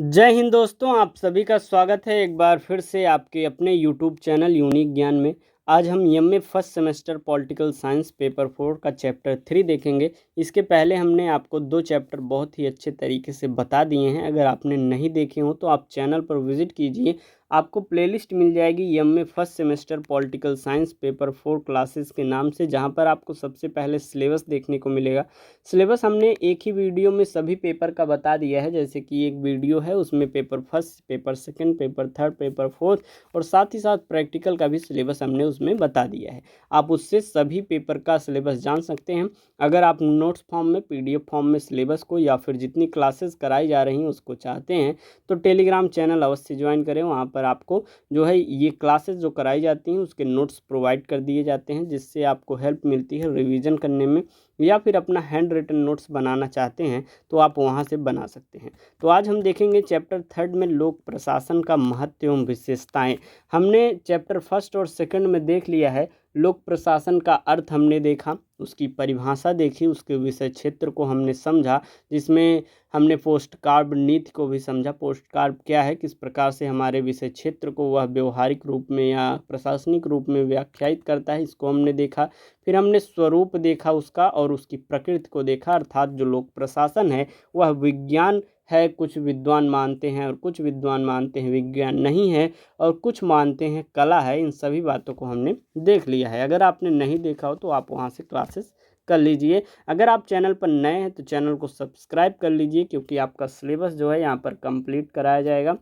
जय हिंद दोस्तों, आप सभी का स्वागत है एक बार फिर से आपके अपने यूट्यूब चैनल यूनिक ज्ञान में। आज हम MA first semester political science paper 4 का चैप्टर 3 देखेंगे। इसके पहले हमने आपको 2 चैप्टर बहुत ही अच्छे तरीके से बता दिए हैं। अगर आपने नहीं देखे हो तो आप चैनल पर विजिट कीजिए, आपको प्लेलिस्ट मिल जाएगी MA first semester political science paper 4 classes के नाम से, जहां पर आपको सबसे पहले सिलेबस देखने को मिलेगा। सिलेबस हमने एक ही वीडियो में सभी पेपर का बता दिया है, जैसे कि एक वीडियो है उसमें paper first, paper second, paper third, paper fourth और साथ ही साथ प्रैक्टिकल का भी सिलेबस हमने उसमें बता दिया है। आप उससे सभी पेपर का सिलेबस जान सकते हैं। अगर आप नोट्स फॉर्म में, पीडीएफ फॉर्म में सिलेबस को या फिर जितनी क्लासेस कराई जा रही हैं उसको चाहते हैं तो टेलीग्राम चैनल अवश्य ज्वाइन करें। वहाँ पर आपको जो है ये क्लासेस जो कराई जाती हैं उसके नोट्स प्रोवाइड कर दिए जाते हैं, जिससे आपको हेल्प मिलती है रिवीजन करने में, या फिर अपना हैंड रिटन नोट्स बनाना चाहते हैं तो आप वहां से बना सकते हैं। तो आज हम देखेंगे चैप्टर 3 में लोक प्रशासन का महत्व एवं विशेषताएं। हमने चैप्टर 1 और 2 में देख लिया है। लोक प्रशासन का अर्थ हमने देखा, उसकी परिभाषा देखी, उसके विषय क्षेत्र को हमने समझा, जिसमें हमने पोस्ट कार्ड नीति को भी समझा। पोस्ट कार्ड क्या है, किस प्रकार से हमारे विषय क्षेत्र को वह व्यवहारिक रूप में या प्रशासनिक रूप में व्याख्यायित करता है, इसको हमने देखा। फिर हमने स्वरूप देखा उसका और उसकी प्रकृति को देखा, अर्थात जो लोक प्रशासन है वह विज्ञान है, कुछ विद्वान मानते हैं, और कुछ विद्वान मानते हैं विज्ञान नहीं है, और कुछ मानते हैं कला है। इन सभी बातों को हमने देख लिया है। अगर आपने नहीं देखा हो तो आप वहां से क्लासेस कर लीजिए। अगर आप चैनल पर नए हैं तो चैनल को सब्सक्राइब कर लीजिए, क्योंकि आपका सिलेबस जो है यहाँ पर कंप्लीट कराया जाएगा।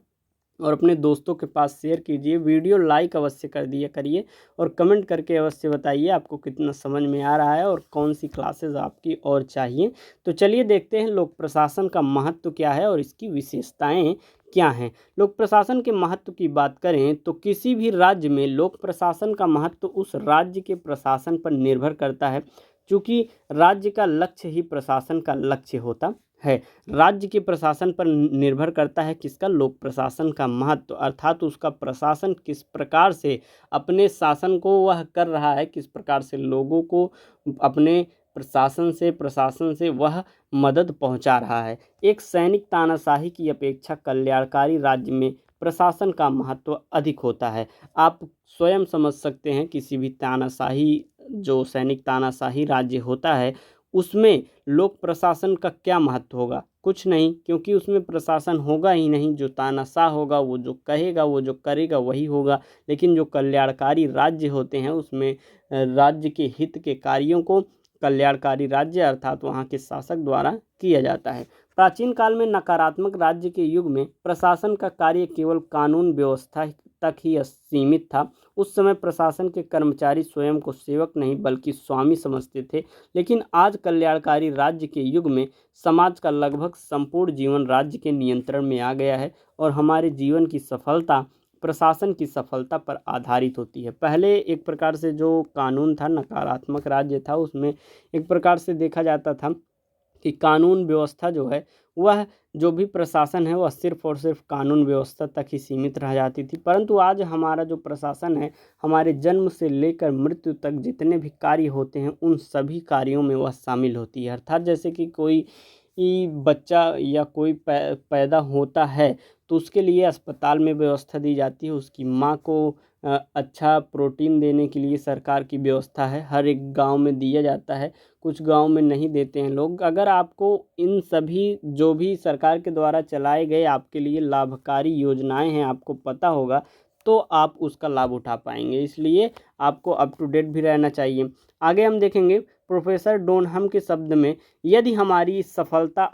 और अपने दोस्तों के पास शेयर कीजिए, वीडियो लाइक अवश्य कर दिया करिए, और कमेंट करके अवश्य बताइए आपको कितना समझ में आ रहा है और कौन सी क्लासेस आपकी और चाहिए। तो चलिए देखते हैं लोक प्रशासन का महत्व क्या है और इसकी विशेषताएं क्या हैं। लोक प्रशासन के महत्व की बात करें तो किसी भी राज्य में लोक प्रशासन का महत्व उस राज्य के प्रशासन पर निर्भर करता है, क्योंकि राज्य का लक्ष्य ही प्रशासन का लक्ष्य होता है। राज्य के प्रशासन पर निर्भर करता है किसका, लोक प्रशासन का महत्व, अर्थात उसका प्रशासन किस प्रकार से अपने शासन को वह कर रहा है, किस प्रकार से लोगों को अपने प्रशासन से वह मदद पहुंचा रहा है। एक सैनिक तानाशाही की अपेक्षा कल्याणकारी राज्य में प्रशासन का महत्व अधिक होता है। आप स्वयं समझ सकते हैं, किसी भी तानाशाही, जो सैनिक तानाशाही राज्य होता है उसमें लोक प्रशासन का क्या महत्व होगा, कुछ नहीं, क्योंकि उसमें प्रशासन होगा ही नहीं। जो तानाशाह होगा वो जो कहेगा, वो जो करेगा वही होगा। लेकिन जो कल्याणकारी राज्य होते हैं उसमें राज्य के हित के कार्यों को कल्याणकारी राज्य अर्थात वहाँ के शासक द्वारा किया जाता है। प्राचीन काल में नकारात्मक राज्य के युग में प्रशासन का कार्य केवल कानून व्यवस्था तक ही सीमित था। उस समय प्रशासन के कर्मचारी स्वयं को सेवक नहीं बल्कि स्वामी समझते थे। लेकिन आज कल्याणकारी राज्य के युग में समाज का लगभग संपूर्ण जीवन राज्य के नियंत्रण में आ गया है, और हमारे जीवन की सफलता प्रशासन की सफलता पर आधारित होती है। पहले एक प्रकार से जो कानून था, नकारात्मक राज्य था, उसमें एक प्रकार से देखा जाता था कि कानून व्यवस्था जो है वह, जो भी प्रशासन है वह सिर्फ और सिर्फ कानून व्यवस्था तक ही सीमित रह जाती थी। परंतु आज हमारा जो प्रशासन है, हमारे जन्म से लेकर मृत्यु तक जितने भी कार्य होते हैं उन सभी कार्यों में वह शामिल होती है। अर्थात जैसे कि कोई बच्चा या कोई पैदा होता है तो उसके लिए अस्पताल में व्यवस्था दी जाती है, उसकी माँ को अच्छा प्रोटीन देने के लिए सरकार की व्यवस्था है, हर एक गांव में दिया जाता है, कुछ गांव में नहीं देते हैं लोग। अगर आपको इन सभी जो भी सरकार के द्वारा चलाए गए आपके लिए लाभकारी योजनाएं हैं आपको पता होगा, तो आप उसका लाभ उठा पाएंगे। इसलिए आपको अप टू डेट भी रहना चाहिए। आगे हम देखेंगे प्रोफेसर डोनहम के शब्द में, यदि हमारी सफलता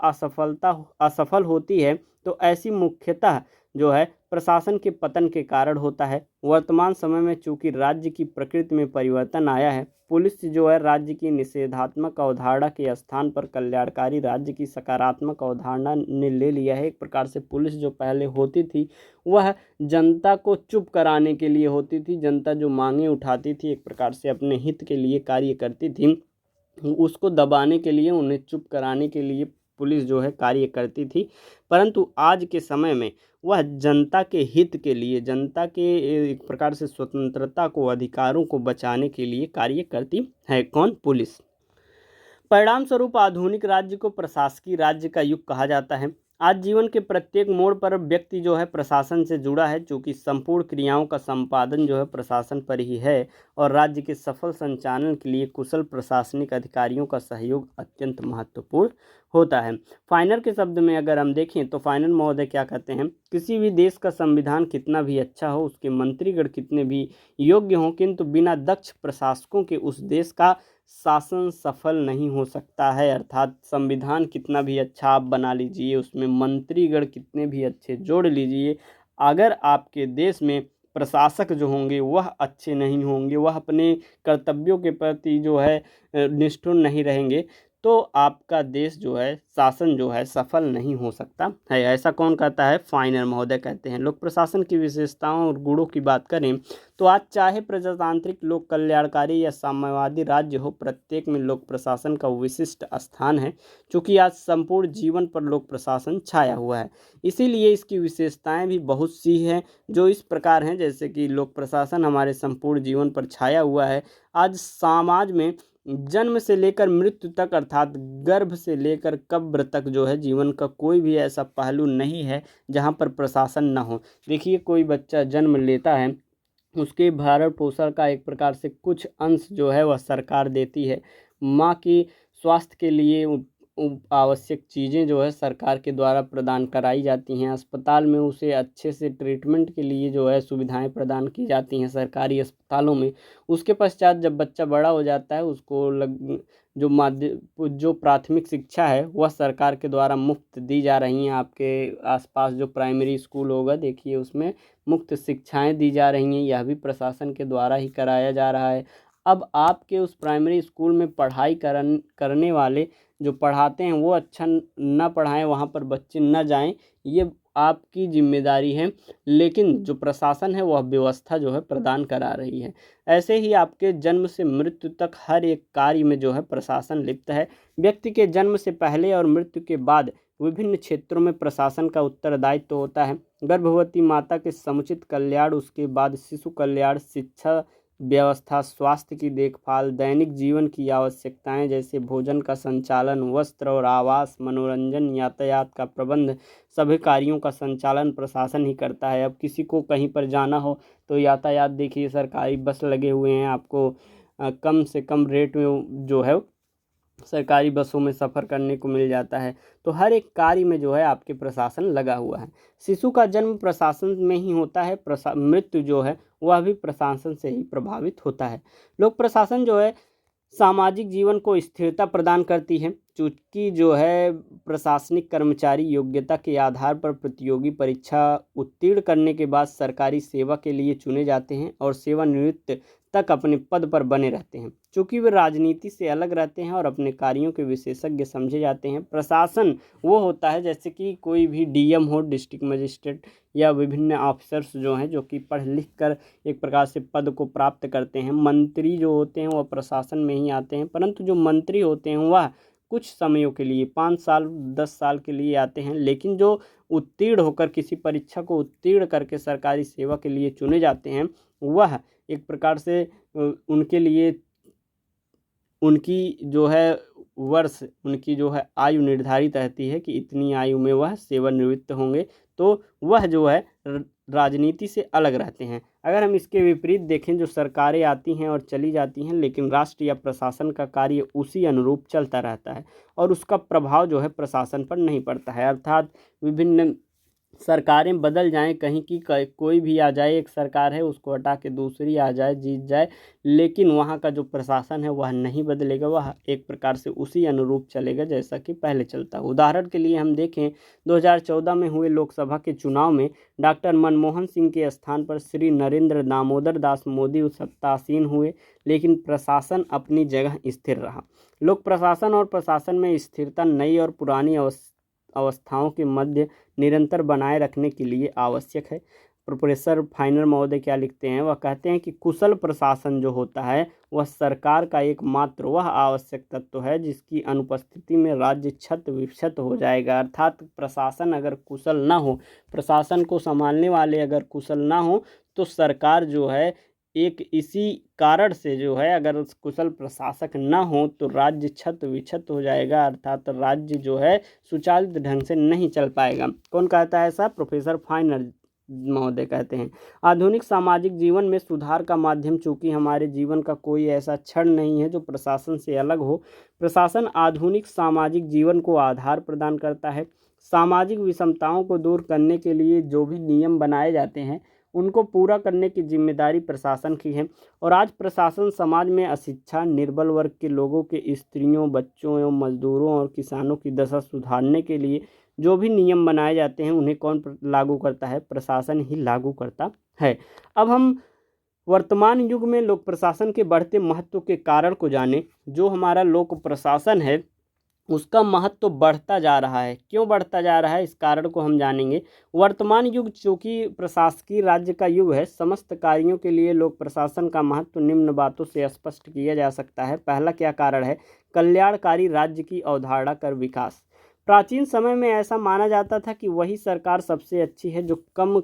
असफल होती है तो ऐसी मुख्यतः जो है प्रशासन के पतन के कारण होता है। वर्तमान समय में चूंकि राज्य की प्रकृति में परिवर्तन आया है, पुलिस जो है राज्य की निषेधात्मक अवधारणा के स्थान पर कल्याणकारी राज्य की सकारात्मक अवधारणा ने ले लिया है। एक प्रकार से पुलिस जो पहले होती थी वह जनता को चुप कराने के लिए होती थी, जनता जो मांगे उठाती थी, एक प्रकार से अपने हित के लिए कार्य करती थी, उसको दबाने के लिए, उन्हें चुप कराने के लिए पुलिस जो है कार्य करती थी। परंतु आज के समय में वह जनता के हित के लिए, जनता के एक प्रकार से स्वतंत्रता को, अधिकारों को बचाने के लिए कार्य करती है। कौन? पुलिस। परिणाम स्वरूप आधुनिक राज्य को प्रशासकीय राज्य का युग कहा जाता है। आज जीवन के प्रत्येक मोड़ पर व्यक्ति जो है प्रशासन से जुड़ा है, चूँकि संपूर्ण क्रियाओं का संपादन जो है प्रशासन पर ही है और राज्य के सफल संचालन के लिए कुशल प्रशासनिक अधिकारियों का सहयोग अत्यंत महत्वपूर्ण होता है। फाइनल के शब्द में अगर हम देखें तो फाइनल महोदय क्या कहते हैं, किसी भी देश का संविधान कितना भी अच्छा हो, उसके मंत्रीगण कितने भी योग्य हों, किंतु बिना दक्ष प्रशासकों के उस देश का शासन सफल नहीं हो सकता है। अर्थात संविधान कितना भी अच्छा आप बना लीजिए, उसमें मंत्रीगण कितने भी अच्छे जोड़ लीजिए, अगर आपके देश में प्रशासक जो होंगे वह अच्छे नहीं होंगे, वह अपने कर्तव्यों के प्रति जो है निष्ठुर नहीं रहेंगे, तो आपका देश जो है, शासन जो है सफल नहीं हो सकता है। ऐसा कौन कहता है? फाइनल महोदय कहते हैं। लोक प्रशासन की विशेषताओं और गुणों की बात करें तो आज चाहे प्रजातांत्रिक, लोक कल्याणकारी या साम्यवादी राज्य हो, प्रत्येक में लोक प्रशासन का विशिष्ट स्थान है, क्योंकि आज संपूर्ण जीवन पर लोक प्रशासन छाया हुआ है। इसीलिए इसकी विशेषताएं भी बहुत सी हैं, जो इस प्रकार हैं, जैसे कि लोक प्रशासन हमारे संपूर्ण जीवन पर छाया हुआ है। आज समाज में जन्म से लेकर मृत्यु तक, अर्थात गर्भ से लेकर कब्र तक जो है, जीवन का कोई भी ऐसा पहलू नहीं है जहाँ पर प्रशासन न हो। देखिए, कोई बच्चा जन्म लेता है, उसके भरण पोषण का एक प्रकार से कुछ अंश जो है वह सरकार देती है। माँ की स्वास्थ्य के लिए आवश्यक चीज़ें जो है सरकार के द्वारा प्रदान कराई जाती हैं। अस्पताल में उसे अच्छे से ट्रीटमेंट के लिए जो है सुविधाएं प्रदान की जाती हैं सरकारी अस्पतालों में। उसके पश्चात जब बच्चा बड़ा हो जाता है, उसको जो प्राथमिक शिक्षा है वह सरकार के द्वारा मुफ्त दी जा रही हैं। आपके आसपास जो प्राइमरी स्कूल होगा, देखिए उसमें मुफ्त शिक्षाएं दी जा रही हैं, यह भी प्रशासन के द्वारा ही कराया जा रहा है। अब आपके उस प्राइमरी स्कूल में पढ़ाई करने वाले जो पढ़ाते हैं वो अच्छा न पढ़ाएं, वहाँ पर बच्चे न जाएं, ये आपकी जिम्मेदारी है, लेकिन जो प्रशासन है वह व्यवस्था जो है प्रदान करा रही है। ऐसे ही आपके जन्म से मृत्यु तक हर एक कार्य में जो है प्रशासन लिप्त है। व्यक्ति के जन्म से पहले और मृत्यु के बाद विभिन्न क्षेत्रों में प्रशासन का उत्तरदायित्व होता है। गर्भवती माता के समुचित कल्याण, उसके बाद शिशु कल्याण, शिक्षा व्यवस्था, स्वास्थ्य की देखभाल, दैनिक जीवन की आवश्यकताएं जैसे भोजन का संचालन, वस्त्र और आवास, मनोरंजन, यातायात का प्रबंध, सभी कार्यों का संचालन प्रशासन ही करता है। अब किसी को कहीं पर जाना हो तो यातायात, देखिए सरकारी बस लगे हुए हैं, आपको कम से कम रेट में जो है सरकारी बसों में सफ़र करने को मिल जाता है। तो हर एक कार्य में जो है आपके प्रशासन लगा हुआ है। शिशु का जन्म प्रशासन में ही होता है, मृत्यु जो है वह भी प्रशासन से ही प्रभावित होता है। लोक प्रशासन जो है सामाजिक जीवन को स्थिरता प्रदान करती है, चूँकि जो है प्रशासनिक कर्मचारी योग्यता के आधार पर प्रतियोगी परीक्षा उत्तीर्ण करने के बाद सरकारी सेवा के लिए चुने जाते हैं और सेवानिवृत्त तक अपने पद पर बने रहते हैं। चूँकि वे राजनीति से अलग रहते हैं और अपने कार्यों के विशेषज्ञ समझे जाते हैं। प्रशासन वो होता है जैसे कि कोई भी डीएम हो, डिस्ट्रिक्ट मजिस्ट्रेट, या विभिन्न ऑफिसर्स जो हैं, जो कि पढ़ लिख कर एक प्रकार से पद को प्राप्त करते हैं। मंत्री जो होते हैं वह प्रशासन में ही आते हैं, परंतु जो मंत्री होते हैं वह कुछ समयों के लिए, 5 साल 10 साल के लिए आते हैं, लेकिन जो उत्तीर्ण होकर किसी परीक्षा को उत्तीर्ण करके सरकारी सेवा के लिए चुने जाते हैं, वह एक प्रकार से उनके लिए उनकी जो है वर्ष, उनकी जो है आयु निर्धारित रहती है कि इतनी आयु में वह सेवानिवृत्त होंगे, तो वह जो है राजनीति से अलग रहते हैं। अगर हम इसके विपरीत देखें, जो सरकारें आती हैं और चली जाती हैं, लेकिन राष्ट्र या प्रशासन का कार्य उसी अनुरूप चलता रहता है और उसका प्रभाव जो है प्रशासन पर नहीं पड़ता है। अर्थात विभिन्न सरकारें बदल जाएं, कहीं की कोई भी आ जाए, एक सरकार है उसको हटा के दूसरी आ जाए, जीत जाए, लेकिन वहाँ का जो प्रशासन है वह नहीं बदलेगा, वह एक प्रकार से उसी अनुरूप चलेगा जैसा कि पहले चलता है। उदाहरण के लिए हम देखें, 2014 में हुए लोकसभा के चुनाव में डॉक्टर मनमोहन सिंह के स्थान पर श्री नरेंद्र दामोदर दास मोदी सत्तासीन हुए, लेकिन प्रशासन अपनी जगह स्थिर रहा। लोक प्रशासन और प्रशासन में स्थिरता नई और पुरानी अवस्थाओं के मध्य निरंतर बनाए रखने के लिए आवश्यक है। प्रोफेसर फाइनल महोदय क्या लिखते हैं, वह कहते हैं कि कुशल प्रशासन जो होता है वह सरकार का एकमात्र वह आवश्यक तत्व है जिसकी अनुपस्थिति में राज्य क्षत विक्षत हो जाएगा। अर्थात प्रशासन अगर कुशल ना हो, प्रशासन को संभालने वाले अगर कुशल ना हो, तो सरकार जो है एक इसी कारण से जो है, अगर कुशल प्रशासक न हो तो राज्य छत विक्षत हो जाएगा, अर्थात राज्य जो है सुचालित ढंग से नहीं चल पाएगा। कौन कहता है ऐसा? प्रोफेसर फाइनर महोदय कहते हैं। आधुनिक सामाजिक जीवन में सुधार का माध्यम, चूंकि हमारे जीवन का कोई ऐसा क्षण नहीं है जो प्रशासन से अलग हो। प्रशासन आधुनिक सामाजिक जीवन को आधार प्रदान करता है। सामाजिक विषमताओं को दूर करने के लिए जो भी नियम बनाए जाते हैं उनको पूरा करने की जिम्मेदारी प्रशासन की है। और आज प्रशासन समाज में अशिक्षा, निर्बल वर्ग के लोगों के, स्त्रियों, बच्चों एवं मजदूरों और किसानों की दशा सुधारने के लिए जो भी नियम बनाए जाते हैं उन्हें कौन लागू करता है? प्रशासन ही लागू करता है। अब हम वर्तमान युग में लोक प्रशासन के बढ़ते महत्व के कारण को जानें। जो हमारा लोक प्रशासन है उसका महत्व बढ़ता जा रहा है। क्यों बढ़ता जा रहा है, इस कारण को हम जानेंगे। वर्तमान युग चूँकि प्रशासकीय राज्य का युग है, समस्त कार्यों के लिए लोक प्रशासन का महत्व निम्न बातों से स्पष्ट किया जा सकता है। पहला क्या कारण है? कल्याणकारी राज्य की अवधारणा कर विकास। प्राचीन समय में ऐसा माना जाता था कि वही सरकार सबसे अच्छी है जो कम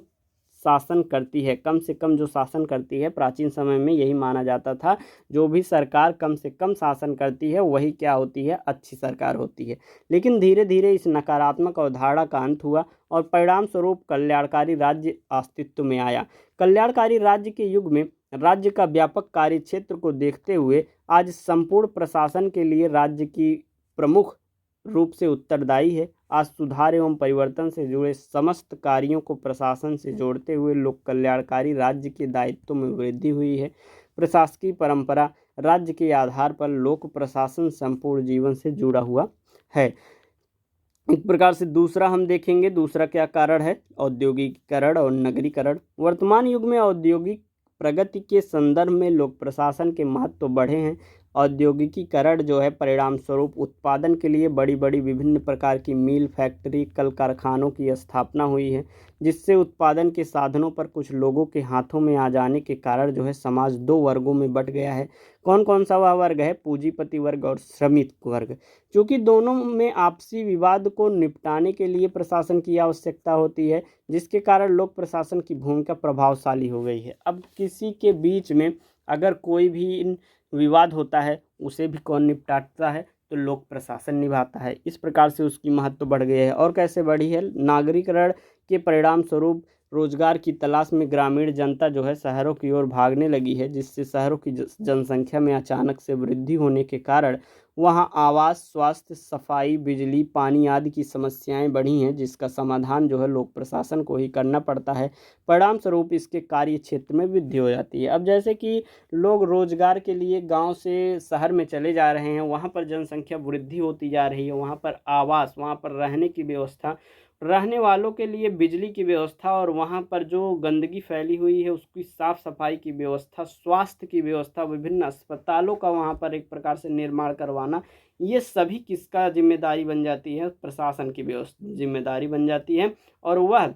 शासन करती है, कम से कम जो शासन करती है। प्राचीन समय में यही माना जाता था, जो भी सरकार कम से कम शासन करती है वही क्या होती है? अच्छी सरकार होती है। लेकिन धीरे धीरे इस नकारात्मक अवधारणा का अंत हुआ और परिणाम स्वरूप कल्याणकारी राज्य अस्तित्व में आया। कल्याणकारी राज्य के युग में राज्य का व्यापक कार्य क्षेत्र को देखते हुए आज संपूर्ण प्रशासन के लिए राज्य की प्रमुख रूप से उत्तरदायी है। आज सुधार एवं परिवर्तन से जुड़े समस्त कार्यों को प्रशासन से जोड़ते हुए लोक कल्याणकारी राज्य के दायित्व में वृद्धि हुई है। प्रशासकीय परंपरा राज्य के आधार पर लोक प्रशासन संपूर्ण जीवन से जुड़ा हुआ है। एक प्रकार से दूसरा हम देखेंगे, दूसरा क्या कारण है? औद्योगिकीकरण और नगरीकरण। वर्तमान युग में औद्योगिक प्रगति के संदर्भ में लोक प्रशासन के महत्व बढ़े हैं। औद्योगिकीकरण जो है परिणाम स्वरूप उत्पादन के लिए बड़ी बड़ी विभिन्न प्रकार की मिल, फैक्ट्री, कल कारखानों की स्थापना हुई है, जिससे उत्पादन के साधनों पर कुछ लोगों के हाथों में आ जाने के कारण जो है समाज दो वर्गों में बंट गया है। कौन कौन सा वह वर्ग है? पूंजीपति वर्ग और श्रमिक वर्ग। क्योंकि दोनों में आपसी विवाद को निपटाने के लिए प्रशासन की आवश्यकता होती है, जिसके कारण लोक प्रशासन की भूमिका प्रभावशाली हो गई है। अब किसी के बीच में अगर कोई भी विवाद होता है उसे भी कौन निपटाता है? तो लोक प्रशासन निभाता है। इस प्रकार से उसकी महत्व बढ़ गई है। और कैसे बढ़ी है? नागरीकरण के परिणाम स्वरूप रोजगार की तलाश में ग्रामीण जनता जो है शहरों की ओर भागने लगी है, जिससे शहरों की जनसंख्या में अचानक से वृद्धि होने के कारण वहां आवास, स्वास्थ्य, सफाई, बिजली, पानी आदि की समस्याएं बढ़ी हैं, जिसका समाधान जो है लोक प्रशासन को ही करना पड़ता है। परिणाम स्वरूप इसके कार्य क्षेत्र में वृद्धि हो जाती है। अब जैसे कि लोग रोजगार के लिए गांव से शहर में चले जा रहे हैं, वहां पर जनसंख्या वृद्धि होती जा रही है, वहां पर आवास, वहां पर रहने की व्यवस्था, रहने वालों के लिए बिजली की व्यवस्था, और वहाँ पर जो गंदगी फैली हुई है उसकी साफ सफाई की व्यवस्था, स्वास्थ्य की व्यवस्था, विभिन्न अस्पतालों का वहाँ पर एक प्रकार से निर्माण करवाना, ये सभी किसका जिम्मेदारी बन जाती है? प्रशासन की व्यवस्था जिम्मेदारी बन जाती है। और वह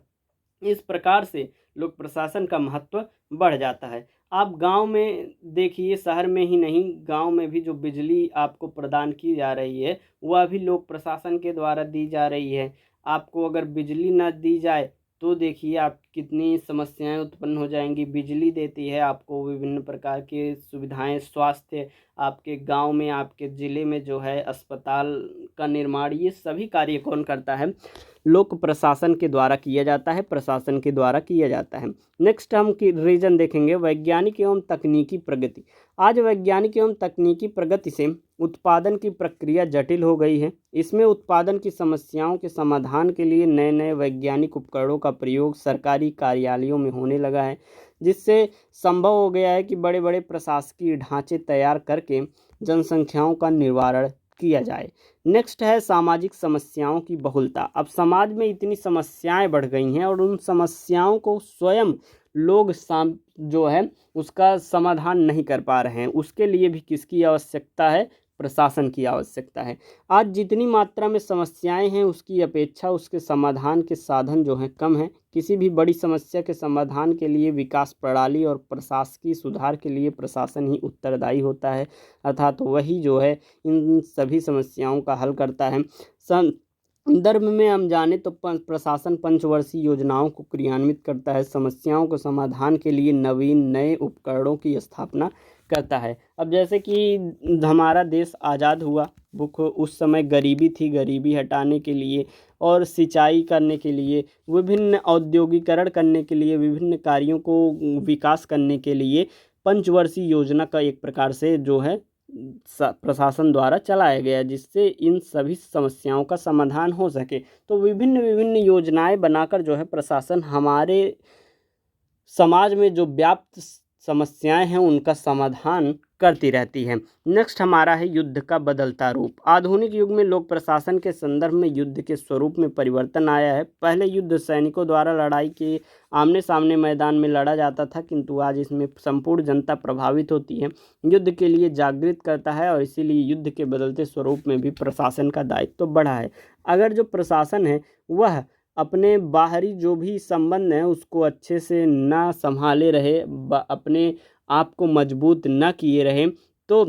इस प्रकार से लोक प्रशासन का महत्व बढ़ जाता है। आप गांव में देखिए, शहर में ही नहीं, गांव में भी जो बिजली आपको प्रदान की जा रही है वह भी लोक प्रशासन के द्वारा दी जा रही है। आपको अगर बिजली न दी जाए तो देखिए आप कितनी समस्याएं उत्पन्न हो जाएंगी। बिजली देती है आपको विभिन्न प्रकार की सुविधाएं, स्वास्थ्य, आपके गांव में, आपके ज़िले में जो है अस्पताल का निर्माण, ये सभी कार्य कौन करता है? लोक प्रशासन के द्वारा किया जाता है, प्रशासन के द्वारा किया जाता है। नेक्स्ट हम की रीजन देखेंगे, वैज्ञानिक एवं तकनीकी प्रगति। आज वैज्ञानिक एवं तकनीकी प्रगति से उत्पादन की प्रक्रिया जटिल हो गई है। इसमें उत्पादन की समस्याओं के समाधान के लिए नए नए वैज्ञानिक उपकरणों का प्रयोग सरकारी कार्यालयों में होने लगा है, जिससे संभव हो गया है कि बड़े बड़े प्रशासकीय ढांचे तैयार करके जनसंख्याओं का निवारण किया जाए। नेक्स्ट है सामाजिक समस्याओं की बहुलता। अब समाज में इतनी समस्याएं बढ़ गई हैं और उन समस्याओं को स्वयं लोग जो है उसका समाधान नहीं कर पा रहे हैं। उसके लिए भी किसकी आवश्यकता है? प्रशासन की आवश्यकता है। आज जितनी मात्रा में समस्याएं हैं उसकी अपेक्षा उसके समाधान के साधन जो हैं कम हैं। किसी भी बड़ी समस्या के समाधान के लिए विकास प्रणाली और प्रशासकीय सुधार के लिए प्रशासन ही उत्तरदायी होता है, अर्थात वही जो है इन सभी समस्याओं का हल करता है। संदर्भ में हम जाने तो प्रशासन पंचवर्षीय योजनाओं को क्रियान्वित करता है, समस्याओं को समाधान के लिए नवीन नए उपकरणों की स्थापना करता है। अब जैसे कि हमारा देश आज़ाद हुआ, भूख उस समय गरीबी थी, गरीबी हटाने के लिए और सिंचाई करने के लिए, विभिन्न औद्योगिकरण करने के लिए, विभिन्न कार्यों को विकास करने के लिए पंचवर्षीय योजना का एक प्रकार से जो है प्रशासन द्वारा चलाया गया, जिससे इन सभी समस्याओं का समाधान हो सके। तो विभिन्न विभिन्न योजनाएं बनाकर जो है प्रशासन हमारे समाज में जो व्याप्त समस्याएं हैं उनका समाधान करती रहती है। नेक्स्ट हमारा है युद्ध का बदलता रूप। आधुनिक युग में लोक प्रशासन के संदर्भ में युद्ध के स्वरूप में परिवर्तन आया है। पहले युद्ध सैनिकों द्वारा लड़ाई के आमने सामने मैदान में लड़ा जाता था, किंतु आज इसमें संपूर्ण जनता प्रभावित होती है, युद्ध के लिए जागृत करता है और इसीलिए युद्ध के बदलते स्वरूप में भी प्रशासन का दायित्व तो बढ़ा है। अगर जो प्रशासन है वह अपने बाहरी जो भी संबंध हैं उसको अच्छे से ना संभाले रहे, अपने आप को मजबूत ना किए रहे, तो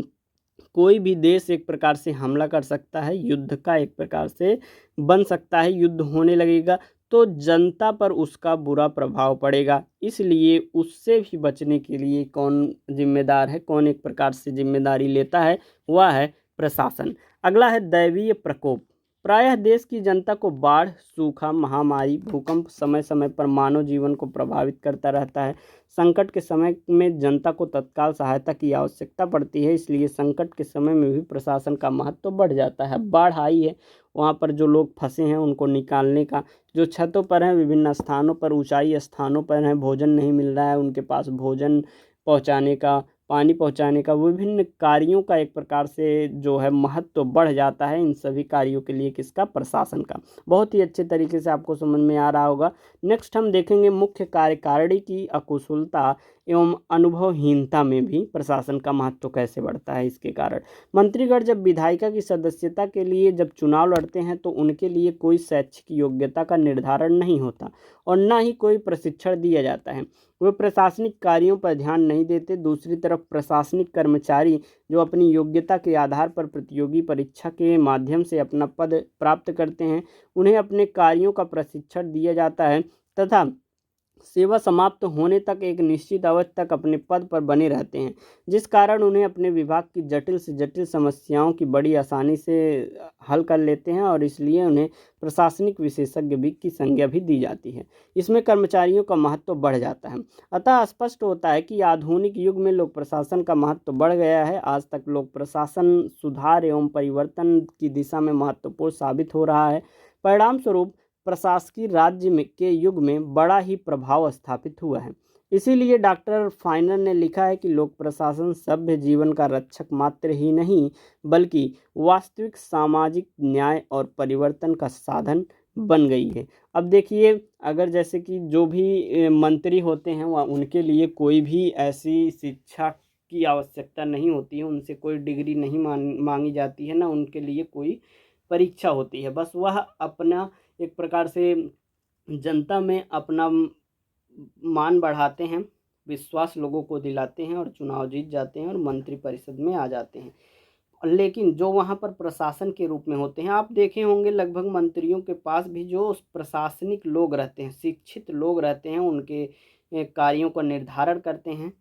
कोई भी देश एक प्रकार से हमला कर सकता है, युद्ध का एक प्रकार से बन सकता है, युद्ध होने लगेगा तो जनता पर उसका बुरा प्रभाव पड़ेगा। इसलिए उससे भी बचने के लिए कौन जिम्मेदार है, कौन एक प्रकार से जिम्मेदारी लेता है, वह है प्रशासन। अगला है दैवीय प्रकोप। प्रायः देश की जनता को बाढ़, सूखा, महामारी, भूकंप समय समय पर मानव जीवन को प्रभावित करता रहता है। संकट के समय में जनता को तत्काल सहायता की आवश्यकता पड़ती है, इसलिए संकट के समय में भी प्रशासन का महत्व तो बढ़ जाता है। बाढ़ आई है, वहाँ पर जो लोग फंसे हैं उनको निकालने का, जो छतों पर हैं, विभिन्न स्थानों पर, ऊंचाई स्थानों पर हैं, भोजन नहीं मिल रहा है, उनके पास भोजन पहुँचाने का, पानी पहुँचाने का, विभिन्न कार्यों का एक प्रकार से जो है महत्व तो बढ़ जाता है। इन सभी कार्यों के लिए किसका? प्रशासन का। बहुत ही अच्छे तरीके से आपको समझ में आ रहा होगा। नेक्स्ट हम देखेंगे मुख्य कार्यकारिणी की अकुशलता एवं अनुभवहीनता में भी प्रशासन का महत्व कैसे बढ़ता है। इसके कारण मंत्रीगण जब विधायिका की सदस्यता के लिए जब चुनाव लड़ते हैं तो उनके लिए कोई शैक्षिक योग्यता का निर्धारण नहीं होता और न ही कोई प्रशिक्षण दिया जाता है। वे प्रशासनिक कार्यों पर ध्यान नहीं देते। दूसरी तरफ प्रशासनिक कर्मचारी जो अपनी योग्यता के आधार पर प्रतियोगी परीक्षा के माध्यम से अपना पद प्राप्त करते हैं, उन्हें अपने कार्यों का प्रशिक्षण दिया जाता है तथा सेवा समाप्त होने तक एक निश्चित अवधि तक अपने पद पर बने रहते हैं, जिस कारण उन्हें अपने विभाग की जटिल से जटिल समस्याओं की बड़ी आसानी से हल कर लेते हैं और इसलिए उन्हें प्रशासनिक विशेषज्ञ भी की संज्ञा भी दी जाती है। इसमें कर्मचारियों का महत्व बढ़ जाता है। अतः स्पष्ट होता है कि आधुनिक युग में लोक प्रशासन का महत्व बढ़ गया है। आज तक लोक प्रशासन सुधार एवं परिवर्तन की दिशा में महत्वपूर्ण साबित हो रहा है। परिणाम स्वरूप प्रशासकीय राज्य में के युग में बड़ा ही प्रभाव स्थापित हुआ है। इसीलिए डॉक्टर फाइनर ने लिखा है कि लोक प्रशासन सभ्य जीवन का रक्षक मात्र ही नहीं बल्कि वास्तविक सामाजिक न्याय और परिवर्तन का साधन बन गई है। अब देखिए, अगर जैसे कि जो भी मंत्री होते हैं वह उनके लिए कोई भी ऐसी शिक्षा की आवश्यकता नहीं होती है, उनसे कोई डिग्री नहीं मांगी जाती है, ना उनके लिए कोई परीक्षा होती है। बस वह अपना एक प्रकार से जनता में अपना मान बढ़ाते हैं, विश्वास लोगों को दिलाते हैं और चुनाव जीत जाते हैं और मंत्री परिषद में आ जाते हैं। लेकिन जो वहाँ पर प्रशासन के रूप में होते हैं, आप देखे होंगे लगभग मंत्रियों के पास भी जो प्रशासनिक लोग रहते हैं, शिक्षित लोग रहते हैं, उनके कार्यों का निर्धारण करते हैं,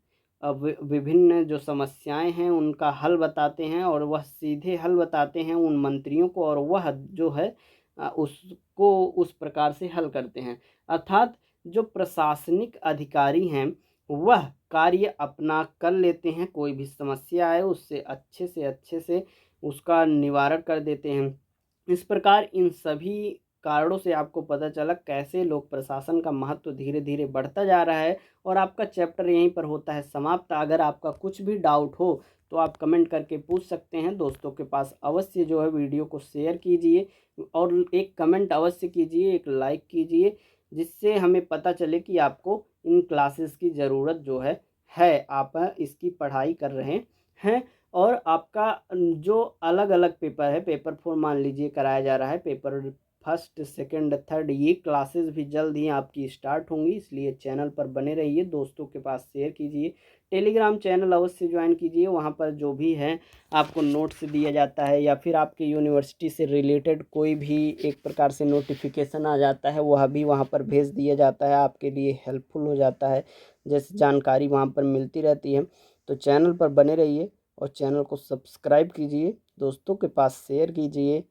विभिन्न जो समस्याएं हैं उनका हल बताते हैं और वह सीधे हल बताते हैं उन मंत्रियों को और वह जो है उसको उस प्रकार से हल करते हैं। अर्थात जो प्रशासनिक अधिकारी हैं वह कार्य अपना कर लेते हैं, कोई भी समस्या आए उससे अच्छे से उसका निवारण कर देते हैं। इस प्रकार इन सभी कारणों से आपको पता चला कैसे लोक प्रशासन का महत्व धीरे धीरे बढ़ता जा रहा है और आपका चैप्टर यहीं पर होता है समाप्त। अगर आपका कुछ भी डाउट हो तो आप कमेंट करके पूछ सकते हैं। दोस्तों के पास अवश्य जो है वीडियो को शेयर कीजिए और एक कमेंट अवश्य कीजिए, एक लाइक कीजिए, जिससे हमें पता चले कि आपको इन क्लासेस की ज़रूरत जो है आप इसकी पढ़ाई कर रहे हैं और आपका जो अलग अलग पेपर है, पेपर 4 मान लीजिए कराया जा रहा है, पेपर फर्स्ट सेकंड थर्ड ये क्लासेस भी जल्द ही आपकी स्टार्ट होंगी, इसलिए चैनल पर बने रहिए, दोस्तों के पास शेयर कीजिए। टेलीग्राम चैनल अवश्य ज्वाइन कीजिए, वहाँ पर जो भी है आपको नोट्स दिया जाता है या फिर आपके यूनिवर्सिटी से रिलेटेड कोई भी एक प्रकार से नोटिफिकेशन आ जाता है वह भी वहाँ पर भेज दिया जाता है, आपके लिए हेल्पफुल हो जाता है, जैसे जानकारी वहाँ पर मिलती रहती है। तो चैनल पर बने रहिए और चैनल को सब्सक्राइब कीजिए, दोस्तों के पास शेयर कीजिए।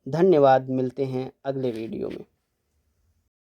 धन्यवाद, मिलते हैं अगले वीडियो में।